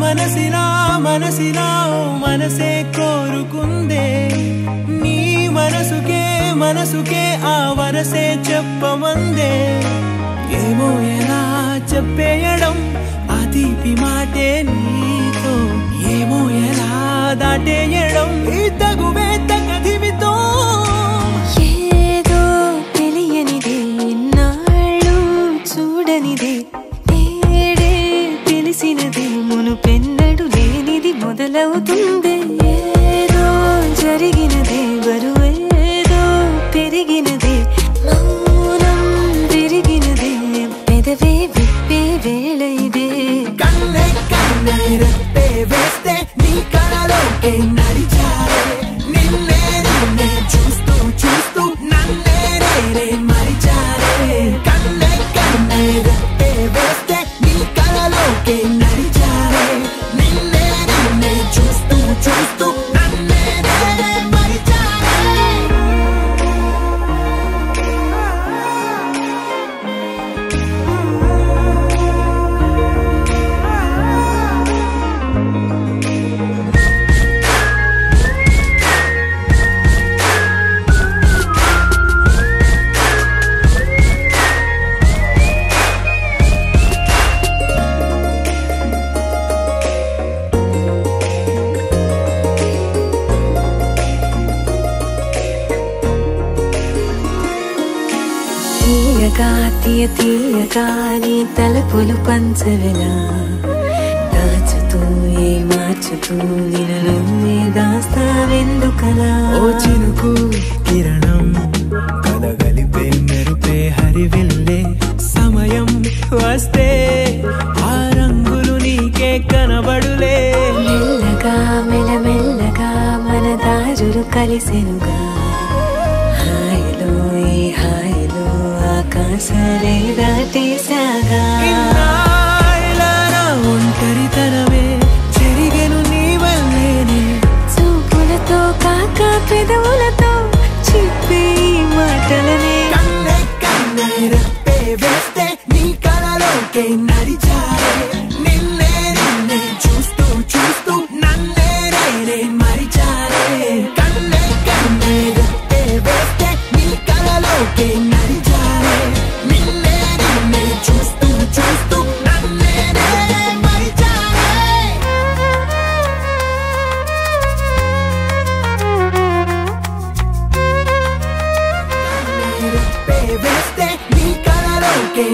మనసిలా మనసే కోరుకుందే నీ మనసుకే ఆ వరసే చెప్పమందే ఏమో ఎలా చెప్పేయడం ఆ తీపి మాటే నీతో ఏమో ఎలా దాటేయడం ఈ తగువే తగదిమితో ఏదో తెలియనిదే నాళ్ళు చూడనిదే తేడే తెలిసినదే మునుపెన్నడు లేనిది మొదలవుతుంది ఏదో జరిగినదే బరువేదో పెరిగినదే మౌనం విరిగినదే పెదవే విప్పే వేళ ఇదే కన్నే రెప్పే వేస్తే నీ కళలోకే నడిచారే నిన్నే చూస్తూ నన్నే మరిచారే కన్నే రెప్పే వేస్తే నీ కళలోకే నడిచారే నిన్నే చూస్తూ నన్నే తీయగా నీ తలపులు పంచవెలా దాచుతూ మార్చుతూ నిన్ను దాస్తావెందుకలా ఓ చినుకు కిరణం కలగలిపే మెరుపే హరివిల్లే సమయం వస్తే ఆ రంగులు నీకే కనబడులే మెల్లగా మెల్లమెల్లగా మన దారులు కలిసెనుగా హాయిలో ఈ హాయిలో ఆకాశాలే దాటేసాగా ఒంటరితనమే చెరిగెను నీ వల్లేనే చూపులతో కాక పెదవులతో చెప్పే మాటలనే కన్నే రెప్పే వేస్తే నీ కళలోకే నడిచారే నిన్నే చూస్తూ నన్నే మరిచారే కన్నే రెప్పే వేస్తే నీ కళలోకే నడిచారే నిన్నే చూస్తూ నన్నే మరిచారే రెప్పే వేస్తే నీ కళలోకే